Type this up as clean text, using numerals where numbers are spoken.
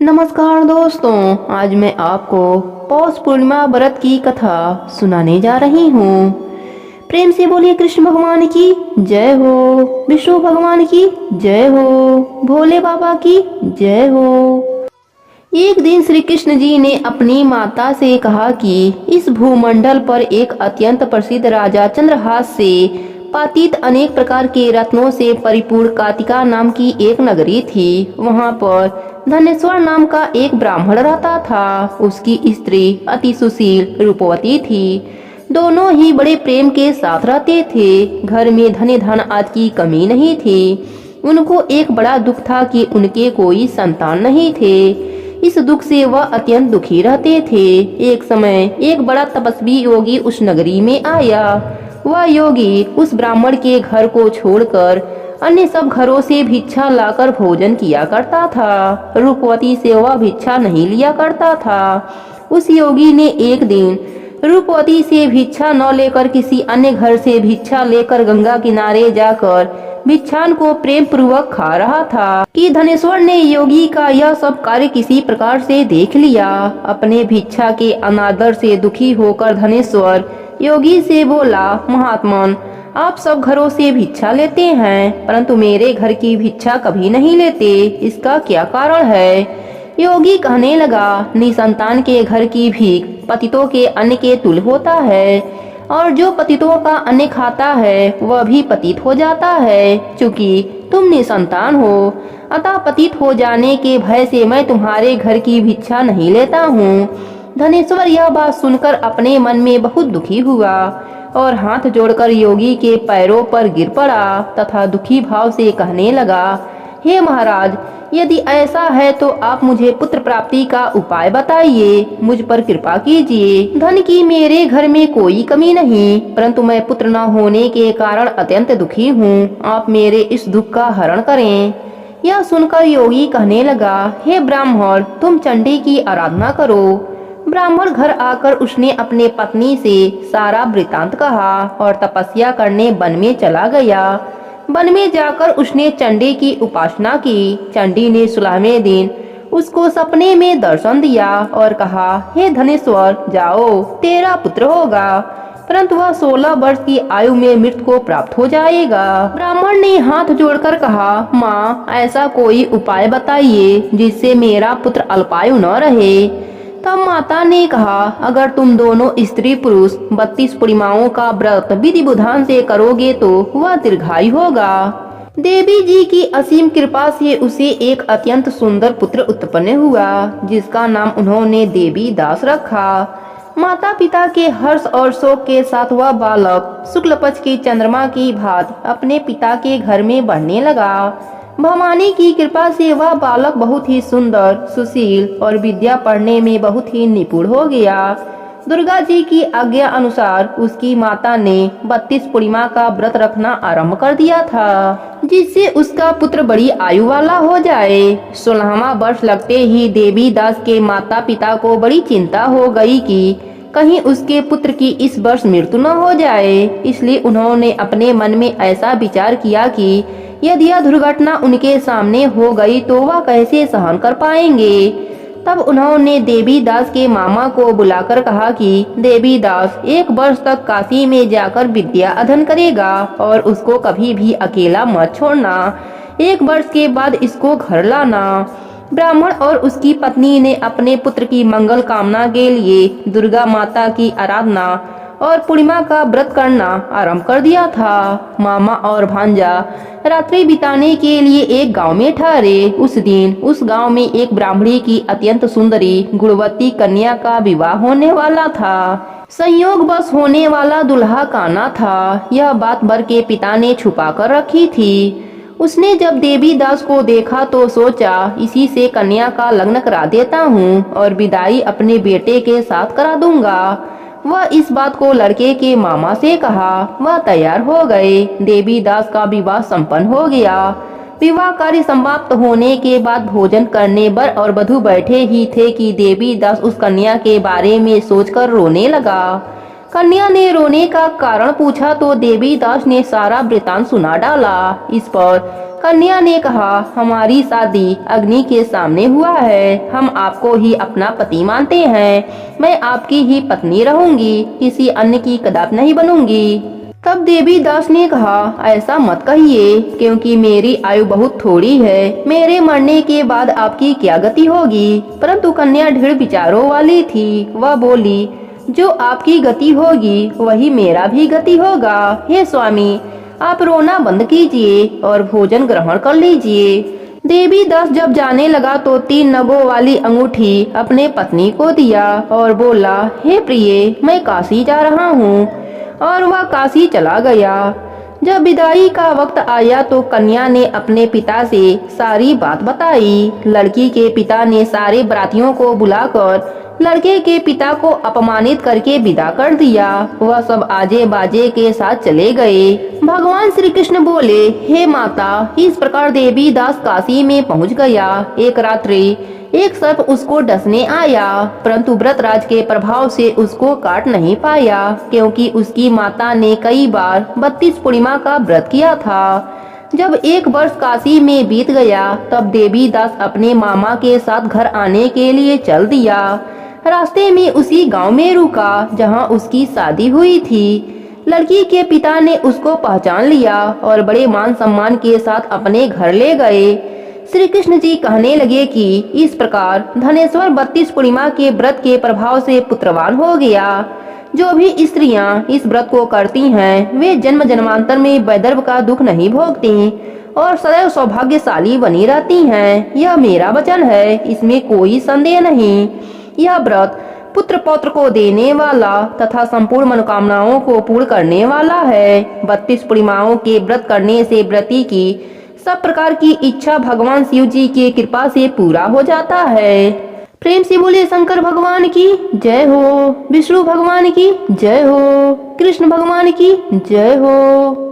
नमस्कार दोस्तों, आज मैं आपको पौष पूर्णिमा व्रत की कथा सुनाने जा रही हूँ। प्रेम से बोलिए कृष्ण भगवान की जय हो, विष्णु भगवान की जय हो, भोले बाबा की जय हो। एक दिन श्री कृष्ण जी ने अपनी माता से कहा कि इस भूमंडल पर एक अत्यंत प्रसिद्ध राजा चंद्रहास से पातित अनेक प्रकार के रत्नों से परिपूर्ण कातिका नाम की एक नगरी थी। वहां पर धनेश्वर नाम का एक ब्राह्मण रहता था। उसकी स्त्री अति सुशील रूपवती थी। दोनों ही बड़े प्रेम के साथ रहते थे। घर में धन आदि की कमी नहीं थी। उनको एक बड़ा दुख था कि उनके कोई संतान नहीं थे। इस दुख से वह अत्यंत दुखी रहते थे। एक समय एक बड़ा तपस्वी योगी उस नगरी में आया। वह योगी उस ब्राह्मण के घर को छोड़कर अन्य सब घरों से भिक्षा लाकर भोजन किया करता था। रूपवती से वह भिक्षा नहीं लिया करता था। उस योगी ने एक दिन रूपवती से भिक्षा न लेकर किसी अन्य घर से भिक्षा लेकर गंगा किनारे जाकर भिक्षान को प्रेम पूर्वक खा रहा था कि धनेश्वर ने योगी का यह सब कार्य किसी प्रकार से देख लिया। अपने भिक्षा के अनादर से दुखी होकर धनेश्वर योगी से बोला, महात्मन, आप सब घरों से भिक्षा लेते हैं परंतु मेरे घर की भिक्षा कभी नहीं लेते, इसका क्या कारण है? योगी कहने लगा, निसंतान के घर की भीख पतितों के अन्न के तुल्य होता है और जो पतितों का अन्न खाता है वह भी पतित हो जाता है। चूंकि तुम निसंतान हो अतः पतित हो जाने के भय से मैं तुम्हारे घर की भिक्षा नहीं लेता हूँ। धनेश्वर यह बात सुनकर अपने मन में बहुत दुखी हुआ और हाथ जोड़कर योगी के पैरों पर गिर पड़ा तथा दुखी भाव से कहने लगा, हे महाराज, यदि ऐसा है तो आप मुझे पुत्र प्राप्ति का उपाय बताइए, मुझ पर कृपा कीजिए। धन की मेरे घर में कोई कमी नहीं परंतु मैं पुत्र न होने के कारण अत्यंत दुखी हूँ। आप मेरे इस दुख का हरण करें। यह सुनकर योगी कहने लगा, हे ब्राह्मण, तुम चंडी की आराधना करो। ब्राह्मण घर आकर उसने अपने पत्नी से सारा वृतांत कहा और तपस्या करने वन में चला गया। वन में जाकर उसने चंडी की उपासना की। चंडी ने 16वें दिन उसको सपने में दर्शन दिया और कहा, हे धनेश्वर, जाओ, तेरा पुत्र होगा परंतु वह 16 वर्ष की आयु में मृत्यु को प्राप्त हो जाएगा। ब्राह्मण ने हाथ जोड़कर कहा, माँ, ऐसा कोई उपाय बताइए जिससे मेरा पुत्र अल्पायु न रहे। तब माता ने कहा, अगर तुम दोनों स्त्री पुरुष 32 पूर्णिमाओं का व्रत विधि विधान से करोगे तो वह दीर्घायु होगा। देवी जी की असीम कृपा से उसे एक अत्यंत सुंदर पुत्र उत्पन्न हुआ जिसका नाम उन्होंने देवी दास रखा। माता पिता के हर्ष और शोक के साथ वह बालक शुक्ल पक्ष की चंद्रमा की भांति अपने पिता के घर में बढ़ने लगा। भवानी की कृपा से वह बालक बहुत ही सुंदर, सुशील और विद्या पढ़ने में बहुत ही निपुण हो गया। दुर्गा जी की आज्ञा अनुसार उसकी माता ने 32 पूर्णिमा का व्रत रखना आरंभ कर दिया था जिससे उसका पुत्र बड़ी आयु वाला हो जाए। 16वां वर्ष लगते ही देवी दास के माता पिता को बड़ी चिंता हो गई कि कहीं उसके पुत्र की इस वर्ष मृत्यु न हो जाए। इसलिए उन्होंने अपने मन में ऐसा विचार किया कि यदि यह दुर्घटना उनके सामने हो गई तो वह कैसे सहन कर पाएंगे। तब उन्होंने देवी दास के मामा को बुलाकर कहा कि देवी दास 1 वर्ष तक काशी में जाकर विद्या अध्ययन करेगा और उसको कभी भी अकेला मत छोड़ना। 1 वर्ष के बाद इसको घर लाना। ब्राह्मण और उसकी पत्नी ने अपने पुत्र की मंगल कामना के लिए दुर्गा माता की आराधना और पूर्णिमा का व्रत करना आरंभ कर दिया था। मामा और भांजा रात्रि बिताने के लिए एक गांव में ठहरे। उस दिन उस गांव में एक ब्राह्मणी की अत्यंत सुंदरी गुणवती कन्या का विवाह होने वाला था। संयोग बस होने वाला दुल्हा काना था। यह बात वर के पिता ने छुपा कर रखी थी। उसने जब देवी दास को देखा तो सोचा, इसी से कन्या का लग्न करा देता हूँ और विदाई अपने बेटे के साथ करा दूंगा। वह इस बात को लड़के के मामा से कहा। वह तैयार हो गए। देवी दास का विवाह संपन्न हो गया। विवाह कार्य समाप्त होने के बाद भोजन करने वर और वधू बैठे ही थे कि देवी दास उस कन्या के बारे में सोचकर रोने लगा। कन्या ने रोने का कारण पूछा तो देवीदास ने सारा वृतांत सुना डाला। इस पर कन्या ने कहा, हमारी शादी अग्नि के सामने हुआ है, हम आपको ही अपना पति मानते हैं, मैं आपकी ही पत्नी रहूंगी, किसी अन्य की कदापि नहीं बनूंगी। तब देवीदास ने कहा, ऐसा मत कहिए, क्योंकि मेरी आयु बहुत थोड़ी है, मेरे मरने के बाद आपकी क्या गति होगी। परंतु कन्या ढेर विचारों वाली थी, वह बोली, जो आपकी गति होगी वही मेरा भी गति होगा। हे स्वामी, आप रोना बंद कीजिए और भोजन ग्रहण कर लीजिए। देवीदास जब जाने लगा तो 3 नगों वाली अंगूठी अपने पत्नी को दिया और बोला, हे प्रिय, मैं काशी जा रहा हूँ। और वह काशी चला गया। जब विदाई का वक्त आया तो कन्या ने अपने पिता से सारी बात बताई। लड़की के पिता ने सारे बरातियों को बुलाकर लड़के के पिता को अपमानित करके विदा कर दिया। वह सब आजे बाजे के साथ चले गए। भगवान श्री कृष्ण बोले, हे माता, इस प्रकार देवीदास काशी में पहुंच गया। एक रात्रि एक सर्प उसको डसने आया, परंतु व्रतराज के प्रभाव से उसको काट नहीं पाया, क्योंकि उसकी माता ने कई बार 32 पूर्णिमा का व्रत किया था। जब 1 वर्ष काशी में बीत गया तब देवीदास अपने मामा के साथ घर आने के लिए चल दिया। रास्ते में उसी गांव में रुका जहां उसकी शादी हुई थी। लड़की के पिता ने उसको पहचान लिया और बड़े मान सम्मान के साथ अपने घर ले गए। श्री कृष्ण जी कहने लगे कि इस प्रकार धनेश्वर 32 पूर्णिमा के व्रत के प्रभाव से पुत्रवान हो गया। जो भी स्त्रियां इस व्रत को करती हैं वे जन्म जन्मांतर में वैधर्भ का दुख नहीं भोगती और सदैव सौभाग्यशाली बनी रहती हैं। यह मेरा वचन है, इसमें कोई संदेह नहीं। यह व्रत पुत्र पौत्र को देने वाला तथा संपूर्ण मनोकामनाओं को पूर्ण करने वाला है। 32 पूर्णिमाओं के व्रत करने से व्रती की सब प्रकार की इच्छा भगवान शिव जी की कृपा से पूरा हो जाता है। प्रेम से बोले शंकर भगवान की जय हो, विष्णु भगवान की जय हो, कृष्ण भगवान की जय हो।